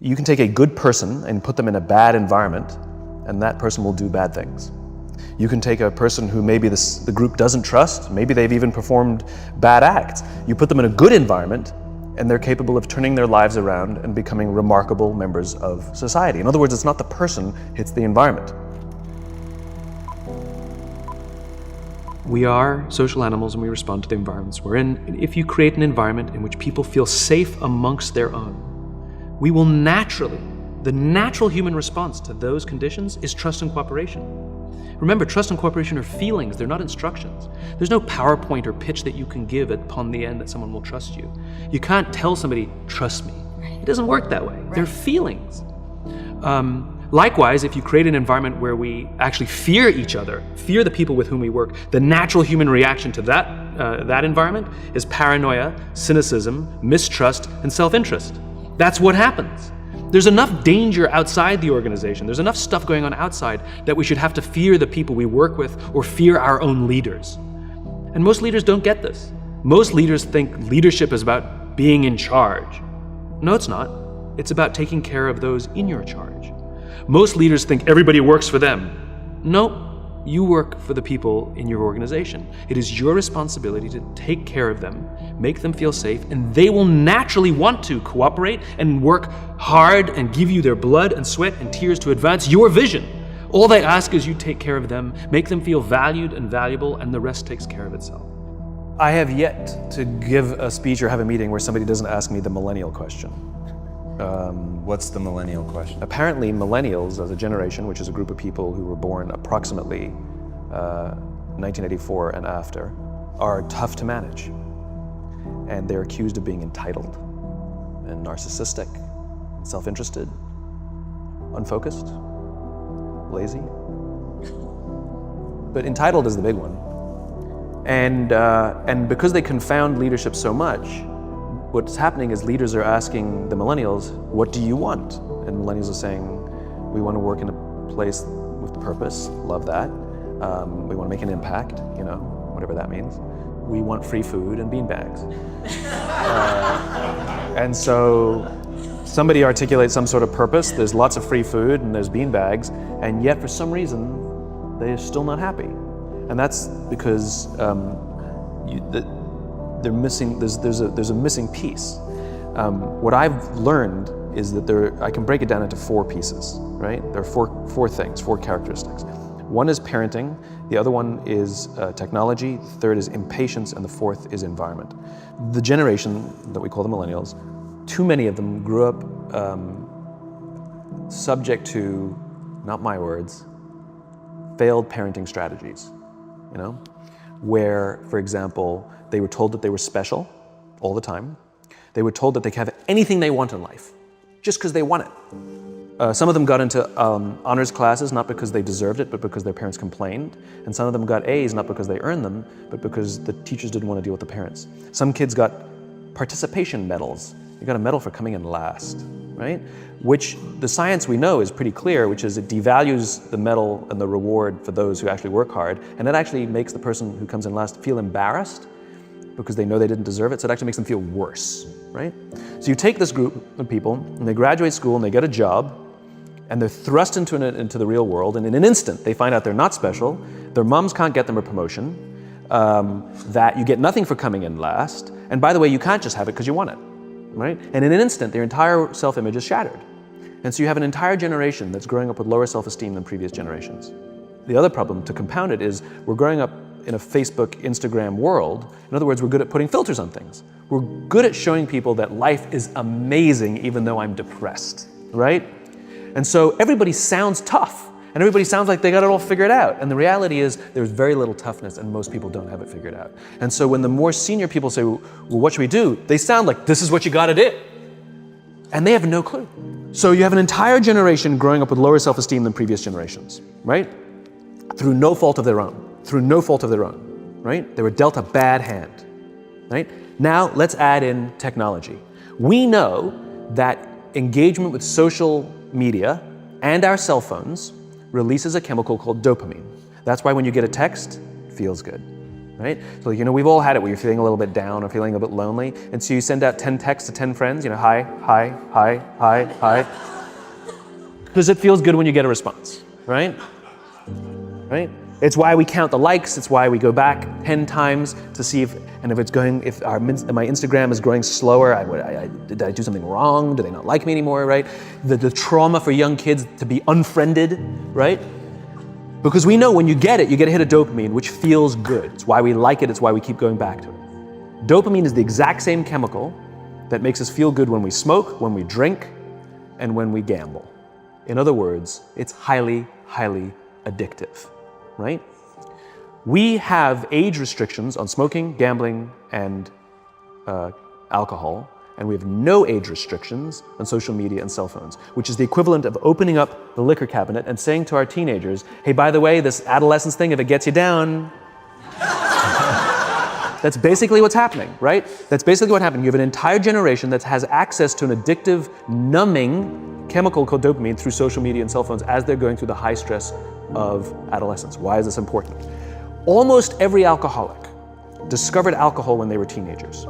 You can take a good person and put them in a bad environment, and that person will do bad things. You can take a person who maybe the group doesn't trust, maybe they've even performed bad acts. You put them in a good environment, and they're capable of turning their lives around and becoming remarkable members of society. In other words, it's not the person, it's the environment. We are social animals and we respond to the environments we're in. And if you create an environment in which people feel safe amongst their own, we will naturally, the natural human response to those conditions is trust and cooperation. Remember, trust and cooperation are feelings, they're not instructions. There's no PowerPoint or pitch that you can give upon the end that someone will trust you. You can't tell somebody, trust me. It doesn't work that way. Right. They're feelings. Likewise, if you create an environment where we actually fear each other, fear the people with whom we work, the natural human reaction to that environment is paranoia, cynicism, mistrust, and self-interest. That's what happens. There's enough danger outside the organization, there's enough stuff going on outside that we should have to fear the people we work with or fear our own leaders. And most leaders don't get this. Most leaders think leadership is about being in charge. No, it's not. It's about taking care of those in your charge. Most leaders think everybody works for them. No, you work for the people in your organization. It is your responsibility to take care of them, make them feel safe, and they will naturally want to cooperate and work hard and give you their blood and sweat and tears to advance your vision. All they ask is you take care of them, make them feel valued and valuable, and the rest takes care of itself. I have yet to give a speech or have a meeting where somebody doesn't ask me the millennial question. What's the millennial question? Apparently millennials as a generation, which is a group of people who were born approximately 1984 and after, are tough to manage. And they're accused of being entitled and narcissistic, self-interested, unfocused, lazy. But entitled is the big one. And because they confound leadership so much, what's happening is leaders are asking the millennials, what do you want? And millennials are saying, we want to work in a place with purpose, love that. We want to make an impact, whatever that means. We want free food and beanbags. And so somebody articulates some sort of purpose, there's lots of free food and there's beanbags, and yet for some reason, they're still not happy. And that's because they're missing. There's a missing piece. What I've learned is that I can break it down into four pieces, right? There are four things, four characteristics. One is parenting, the other one is technology, the third is impatience, and the fourth is environment. The generation that we call the millennials, too many of them grew up subject to, not my words, failed parenting strategies, where, for example, they were told that they were special all the time. They were told that they could have anything they want in life, just because they want it. Some of them got into honors classes, not because they deserved it, but because their parents complained. And some of them got A's, not because they earned them, but because the teachers didn't want to deal with the parents. Some kids got participation medals. You got a medal for coming in last, right? Which the science we know is pretty clear, which is it devalues the medal and the reward for those who actually work hard. And it actually makes the person who comes in last feel embarrassed because they know they didn't deserve it, so it actually makes them feel worse, right? So you take this group of people, and they graduate school, and they get a job, and they're thrust into the real world, and in an instant, they find out they're not special, their moms can't get them a promotion, that you get nothing for coming in last, and by the way, you can't just have it because you want it, right? And in an instant, their entire self-image is shattered. And so you have an entire generation that's growing up with lower self-esteem than previous generations. The other problem, to compound it, is we're growing up in a Facebook, Instagram world. In other words, we're good at putting filters on things. We're good at showing people that life is amazing even though I'm depressed, right? And so everybody sounds tough and everybody sounds like they got it all figured out. And the reality is there's very little toughness and most people don't have it figured out. And so when the more senior people say, well, what should we do? They sound like, this is what you gotta do. And they have no clue. So you have an entire generation growing up with lower self-esteem than previous generations, right? Through no fault of their own. Right? They were dealt a bad hand, right? Now, let's add in technology. We know that engagement with social media and our cell phones releases a chemical called dopamine. That's why when you get a text, it feels good. right? So, we've all had it where you're feeling a little bit down or feeling a bit lonely, and so you send out 10 texts to 10 friends, hi, hi, hi, hi, hi, because it feels good when you get a response, right? Right? It's why we count the likes. It's why we go back 10 times to see if my Instagram is growing slower, did I do something wrong? Do they not like me anymore, right? The trauma for young kids to be unfriended, right? Because we know when you get a hit of dopamine, which feels good. It's why we like it. It's why we keep going back to it. Dopamine is the exact same chemical that makes us feel good when we smoke, when we drink, and when we gamble. In other words, it's highly, highly addictive, right? We have age restrictions on smoking, gambling, and alcohol, and we have no age restrictions on social media and cell phones, which is the equivalent of opening up the liquor cabinet and saying to our teenagers, hey, by the way, this adolescence thing, if it gets you down, that's basically what's happening, right? That's basically what happened. You have an entire generation that has access to an addictive, numbing chemical called dopamine through social media and cell phones as they're going through the high stress of adolescence. Why is this important? Almost every alcoholic discovered alcohol when they were teenagers.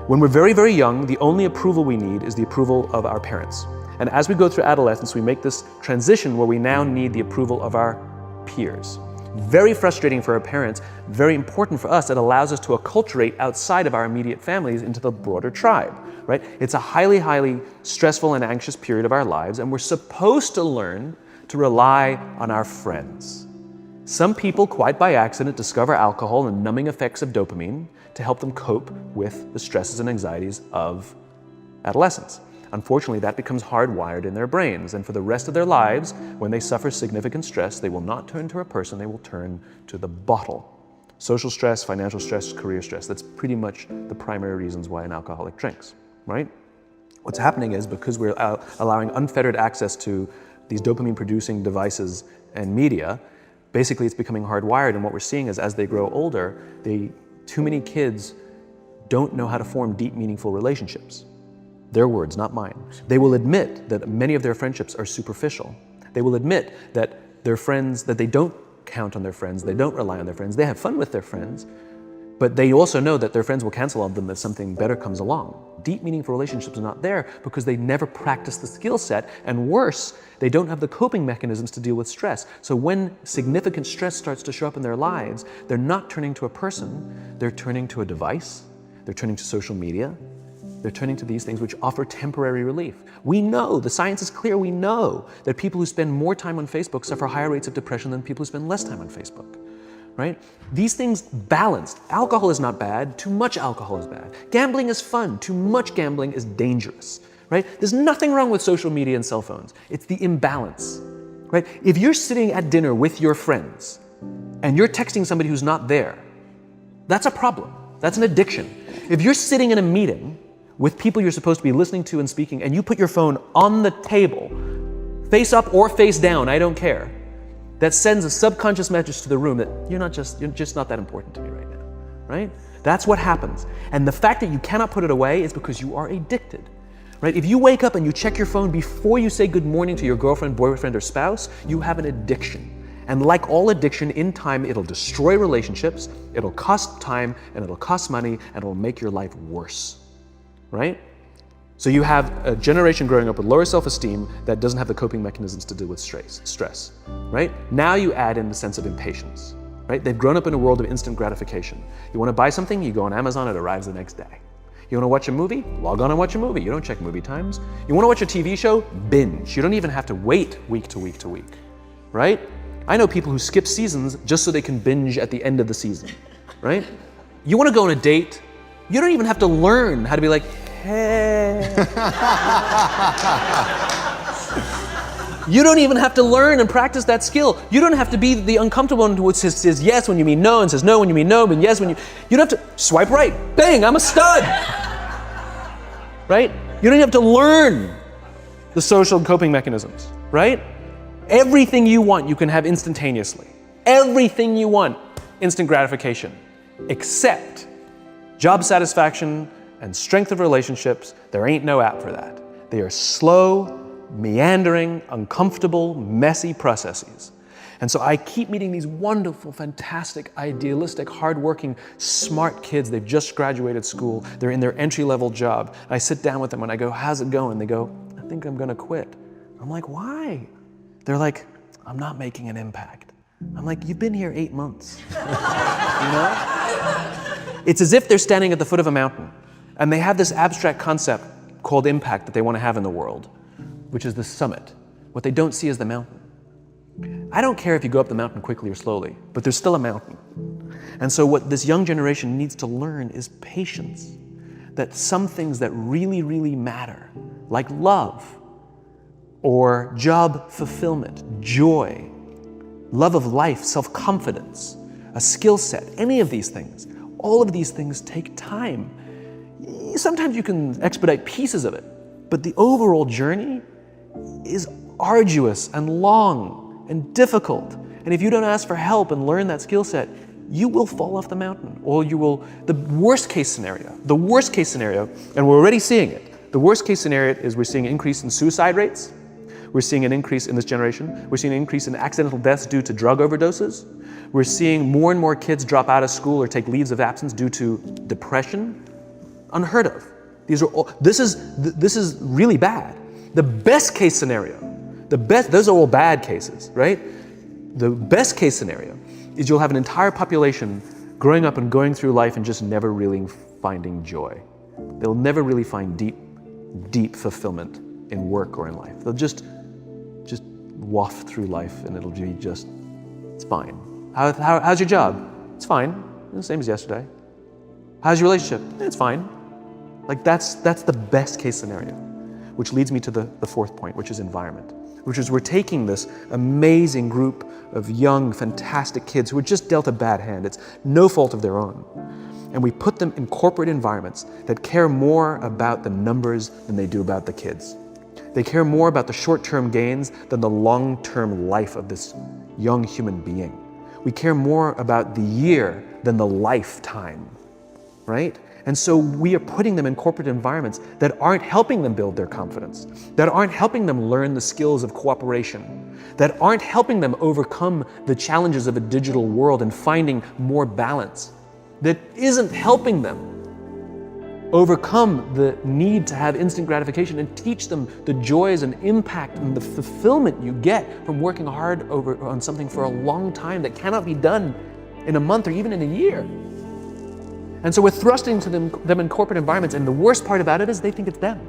When we're very, very young, the only approval we need is the approval of our parents. And as we go through adolescence, we make this transition where we now need the approval of our peers. Very frustrating for our parents, very important for us. It allows us to acculturate outside of our immediate families into the broader tribe, right? It's a highly, highly stressful and anxious period of our lives, and we're supposed to learn to rely on our friends. Some people, quite by accident, discover alcohol and numbing effects of dopamine to help them cope with the stresses and anxieties of adolescence. Unfortunately, that becomes hardwired in their brains, and for the rest of their lives, when they suffer significant stress, they will not turn to a person, they will turn to the bottle. Social stress, financial stress, career stress, that's pretty much the primary reasons why an alcoholic drinks, right? What's happening is because we're allowing unfettered access to these dopamine-producing devices and media, basically it's becoming hardwired, and what we're seeing is as they grow older, too many kids don't know how to form deep, meaningful relationships. Their words, not mine. They will admit that many of their friendships are superficial. They will admit that their friends, that they don't count on their friends, they don't rely on their friends, they have fun with their friends, but they also know that their friends will cancel on them if something better comes along. Deep, meaningful relationships are not there because they never practice the skill set, and worse, they don't have the coping mechanisms to deal with stress. So when significant stress starts to show up in their lives, they're not turning to a person, they're turning to a device, they're turning to social media, they're turning to these things which offer temporary relief. We know, the science is clear, we know that people who spend more time on Facebook suffer higher rates of depression than people who spend less time on Facebook, right? These things balanced. Alcohol is not bad, too much alcohol is bad. Gambling is fun, too much gambling is dangerous, right? There's nothing wrong with social media and cell phones. It's the imbalance, right? If you're sitting at dinner with your friends and you're texting somebody who's not there, that's a problem. That's an addiction. If you're sitting in a meeting with people you're supposed to be listening to and speaking, and you put your phone on the table, face up or face down, I don't care, that sends a subconscious message to the room that you're just not that important to me right now, right? That's what happens. And the fact that you cannot put it away is because you are addicted, right? If you wake up and you check your phone before you say good morning to your girlfriend, boyfriend, or spouse, you have an addiction. And like all addiction, in time, it'll destroy relationships, it'll cost time, and it'll cost money, and it'll make your life worse. Right? So you have a generation growing up with lower self-esteem that doesn't have the coping mechanisms to deal with stress, right? Now you add in the sense of impatience, right? They've grown up in a world of instant gratification. You want to buy something, you go on Amazon, it arrives the next day. You want to watch a movie? Log on and watch a movie. You don't check movie times. You want to watch a TV show? Binge. You don't even have to wait week to week to week, right? I know people who skip seasons just so they can binge at the end of the season, right? You want to go on a date? You don't even have to learn how to be like, hey. You don't even have to learn and practice that skill. You don't have to be the uncomfortable one who says yes when you mean no and says no when you mean no, but yes when you don't have to swipe right. Bang, I'm a stud. Right? You don't have to learn the social coping mechanisms, right? Everything you want, you can have instantaneously. Everything you want, instant gratification, except job satisfaction and strength of relationships. There ain't no app for that. They are slow, meandering, uncomfortable, messy processes. And so I keep meeting these wonderful, fantastic, idealistic, hardworking, smart kids. They've just graduated school. They're in their entry-level job. I sit down with them and I go, how's it going? They go, I think I'm gonna quit. I'm like, why? They're like, I'm not making an impact. I'm like, you've been here 8 months. You know? It's as if they're standing at the foot of a mountain and they have this abstract concept called impact that they want to have in the world, which is the summit. What they don't see is the mountain. I don't care if you go up the mountain quickly or slowly, but there's still a mountain. And so what this young generation needs to learn is patience. That some things that really, really matter, like love, or job fulfillment, joy, love of life, self-confidence, a skill set, any of these things, all of these things take time. Sometimes you can expedite pieces of it, but the overall journey is arduous and long and difficult. And if you don't ask for help and learn that skill set, you will fall off the mountain, or you will, the worst case scenario, and we're already seeing it, the worst case scenario is we're seeing an increase in suicide rates, we're seeing an increase in this generation, we're seeing an increase in accidental deaths due to drug overdoses, we're seeing more and more kids drop out of school or take leaves of absence due to depression. Unheard of. This is really bad. The best case scenario, those are all bad cases, right? The best case scenario is you'll have an entire population growing up and going through life and just never really finding joy. They'll never really find deep fulfillment in work or in life. They'll just waft through life and it'll be just, it's fine. How's your job? It's fine, the same as yesterday. How's your relationship? It's fine. Like that's the best case scenario, which leads me to the fourth point, which is environment, which is we're taking this amazing group of young, fantastic kids who are just dealt a bad hand. It's no fault of their own. And we put them in corporate environments that care more about the numbers than they do about the kids. They care more about the short-term gains than the long-term life of this young human being. We care more about the year than the lifetime, right? And so we are putting them in corporate environments that aren't helping them build their confidence, that aren't helping them learn the skills of cooperation, that aren't helping them overcome the challenges of a digital world and finding more balance, that isn't helping them overcome the need to have instant gratification and teach them the joys and impact and the fulfillment you get from working hard on something for a long time that cannot be done in a month or even in a year. And so we're thrusting to them in corporate environments, and the worst part about it is they think it's them.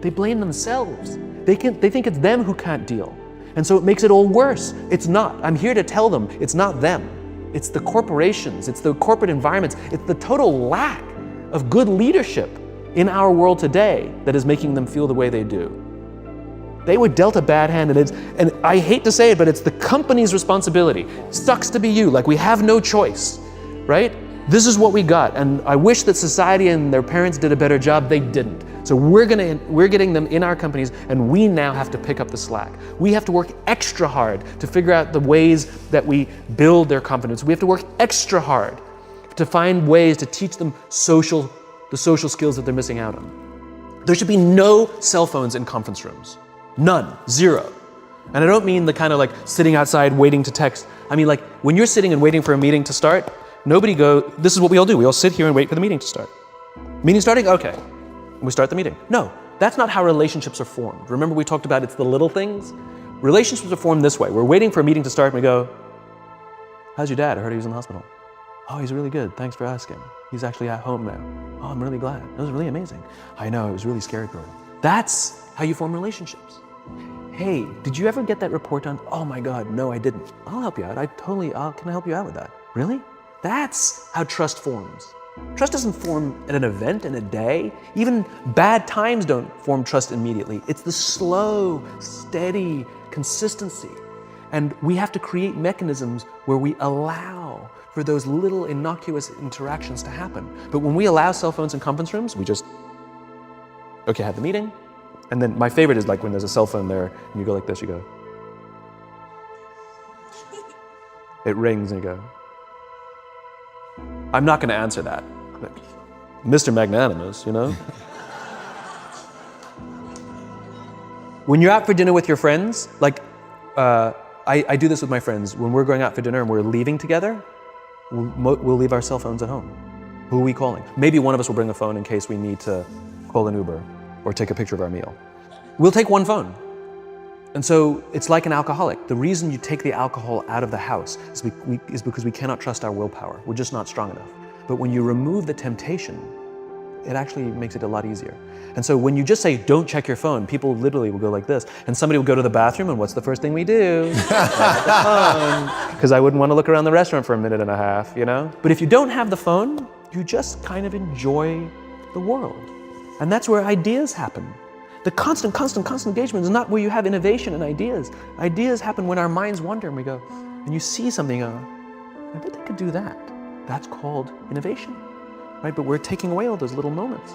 They blame themselves. They think it's them who can't deal. And so it makes it all worse. It's not. I'm here to tell them it's not them. It's the corporations, it's the corporate environments, it's the total lack of good leadership in our world today that is making them feel the way they do. They were dealt a bad hand, and I hate to say it, but it's the company's responsibility. Sucks to be you, like we have no choice, right? This is what we got, and I wish that society and their parents did a better job. They didn't. So we're getting them in our companies, and we now have to pick up the slack. We have to work extra hard to figure out the ways that we build their confidence. We have to work extra hard to find ways to teach them the social skills that they're missing out on. There should be no cell phones in conference rooms. None. Zero. And I don't mean the kind of like sitting outside waiting to text. I mean like when you're sitting and waiting for a meeting to start, this is what we all do. We all sit here and wait for the meeting to start. Meeting starting? Okay. And we start the meeting. No, that's not how relationships are formed. Remember we talked about it's the little things? Relationships are formed this way. We're waiting for a meeting to start and we go, how's your dad? I heard he was in the hospital. Oh, he's really good. Thanks for asking. He's actually at home now. Oh, I'm really glad. That was really amazing. I know, it was really scary for him. That's how you form relationships. Hey, did you ever get that report done? Oh my God, no, I didn't. I'll help you out. Can I help you out with that? Really? That's how trust forms. Trust doesn't form at an event in a day. Even bad times don't form trust immediately. It's the slow, steady consistency. And we have to create mechanisms where we allow for those little innocuous interactions to happen. But when we allow cell phones in conference rooms, we just, okay, have the meeting. And then my favorite is like when there's a cell phone there and you go like this, you go. It rings and you go. I'm not gonna answer that. Mr. Magnanimous, you know? When you're out for dinner with your friends, like I do this with my friends. When we're going out for dinner and we're leaving together, we'll leave our cell phones at home. Who are we calling? Maybe one of us will bring a phone in case we need to call an Uber or take a picture of our meal. We'll take one phone. And so it's like an alcoholic. The reason you take the alcohol out of the house is because we cannot trust our willpower. We're just not strong enough. But when you remove the temptation, it actually makes it a lot easier. And so when you just say, don't check your phone, people literally will go like this. And somebody will go to the bathroom, and what's the first thing we do? Because I wouldn't want to look around the restaurant for a minute and a half, you know? But if you don't have the phone, you just kind of enjoy the world. And that's where ideas happen. The constant engagement is not where you have innovation and ideas. Ideas happen when our minds wander and we go, and you see something, I bet they could do that. That's called innovation, right? But we're taking away all those little moments,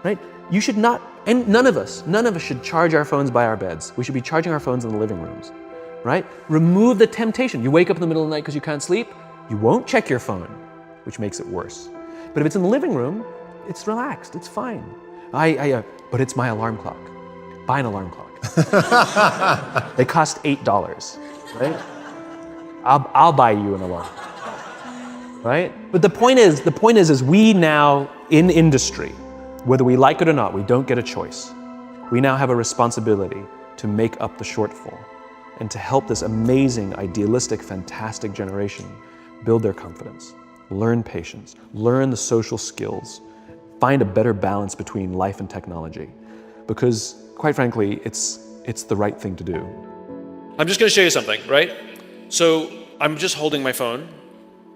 right? You should not, and none of us should charge our phones by our beds. We should be charging our phones in the living rooms, right? Remove the temptation. You wake up in the middle of the night because you can't sleep, you won't check your phone, which makes it worse. But if it's in the living room, it's relaxed, it's fine. But it's my alarm clock. Buy an alarm clock. They cost $8, right? I'll buy you an alarm, right? But the point is we now in industry, whether we like it or not, we don't get a choice. We now have a responsibility to make up the shortfall and to help this amazing, idealistic, fantastic generation build their confidence, learn patience, learn the social skills, find a better balance between life and technology. Because, quite frankly, it's the right thing to do. I'm just going to show you something, right? So I'm just holding my phone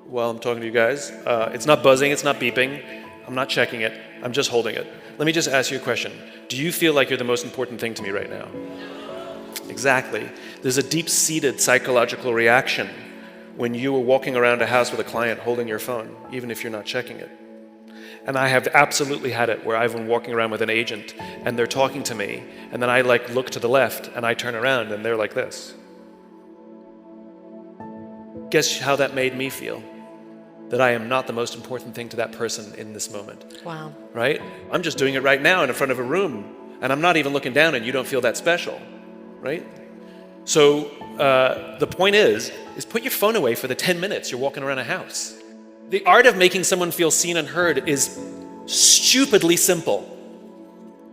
while I'm talking to you guys. It's not buzzing, it's not beeping. I'm not checking it, I'm just holding it. Let me just ask you a question. Do you feel like you're the most important thing to me right now? Exactly. There's a deep-seated psychological reaction when you are walking around a house with a client holding your phone, even if you're not checking it. And I have absolutely had it where I've been walking around with an agent and they're talking to me, and then I look to the left and I turn around and they're like this. Guess how that made me feel? That I am not the most important thing to that person in this moment. Wow. Right? I'm just doing it right now in front of a room, and I'm not even looking down, and you don't feel that special, right? So the point is put your phone away for the 10 minutes you're walking around a house. The art of making someone feel seen and heard is stupidly simple,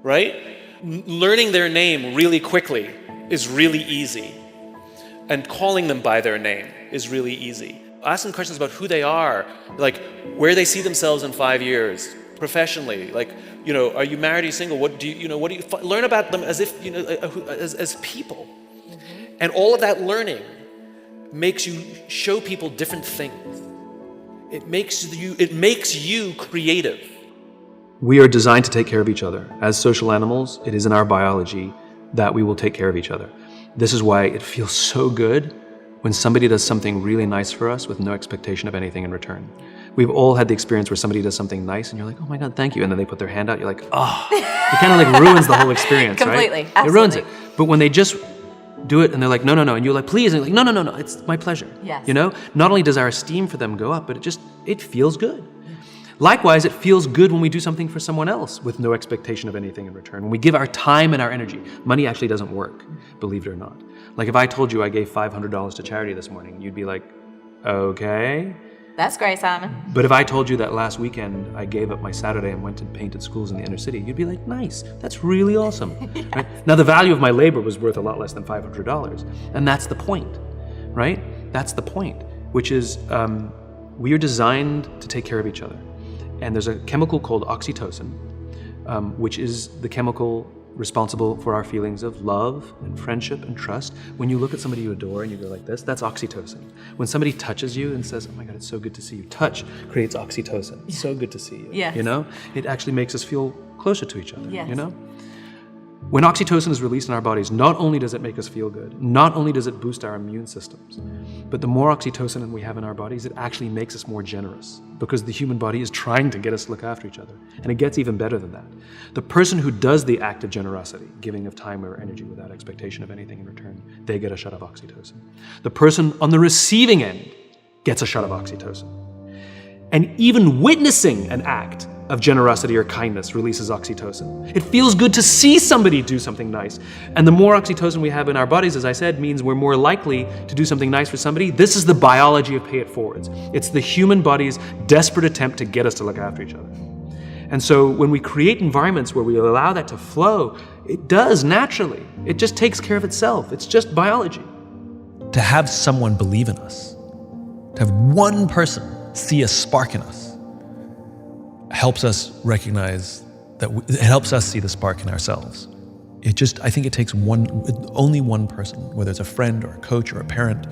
right? Learning their name really quickly is really easy. And calling them by their name is really easy. Ask them questions about who they are, like where they see themselves in 5 years, professionally, like, are you married, are you single, learn about them as if, as people. Mm-hmm. And all of that learning makes you show people different things. It makes you creative. We are designed to take care of each other. As social animals, it is in our biology that we will take care of each other. This is why it feels so good when somebody does something really nice for us with no expectation of anything in return. We've all had the experience where somebody does something nice and you're like, oh my God, thank you. And then they put their hand out, you're like, oh, it kind of ruins the whole experience, Completely, right? absolutely. It ruins it. But when they just do it and they're like, no, and you're like, please, and you're like, no, it's my pleasure. Yes. Not only does our esteem for them go up, but it feels good. Likewise, it feels good when we do something for someone else with no expectation of anything in return. When we give our time and our energy. Money actually doesn't work, believe it or not. Like if I told you I gave $500 to charity this morning, you'd be like, okay. That's great, Simon. But if I told you that last weekend I gave up my Saturday and went and painted schools in the inner city, you'd be like, nice, that's really awesome. Right? Now the value of my labor was worth a lot less than $500. And that's the point, right? That's the point, which is we are designed to take care of each other. And there's a chemical called oxytocin, which is the chemical responsible for our feelings of love and friendship and trust. When you look at somebody you adore and you go like this, that's oxytocin. When somebody touches you and says, oh my God, it's so good to see you. Touch creates oxytocin. It's so good to see you. Yes. It actually makes us feel closer to each other, Yes. When oxytocin is released in our bodies, not only does it make us feel good, not only does it boost our immune systems, but the more oxytocin we have in our bodies, it actually makes us more generous because the human body is trying to get us to look after each other. And it gets even better than that. The person who does the act of generosity, giving of time or energy without expectation of anything in return, they get a shot of oxytocin. The person on the receiving end gets a shot of oxytocin. And even witnessing an act of generosity or kindness releases oxytocin. It feels good to see somebody do something nice. And the more oxytocin we have in our bodies, as I said, means we're more likely to do something nice for somebody. This is the biology of pay it forwards. It's the human body's desperate attempt to get us to look after each other. And so when we create environments where we allow that to flow, it does naturally. It just takes care of itself. It's just biology. To have someone believe in us, to have one person see a spark in us, helps us recognize that it helps us see the spark in ourselves. I think it takes only one person, whether it's a friend or a coach or a parent,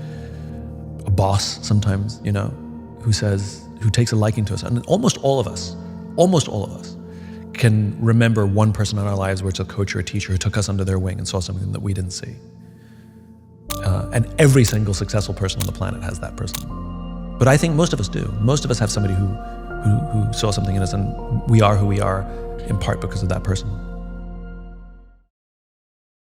a boss sometimes, who takes a liking to us. And almost all of us can remember one person in our lives where it's a coach or a teacher who took us under their wing and saw something that we didn't see. And every single successful person on the planet has that person. But I think most of us do. Most of us have somebody who saw something in us, and we are who we are in part because of that person.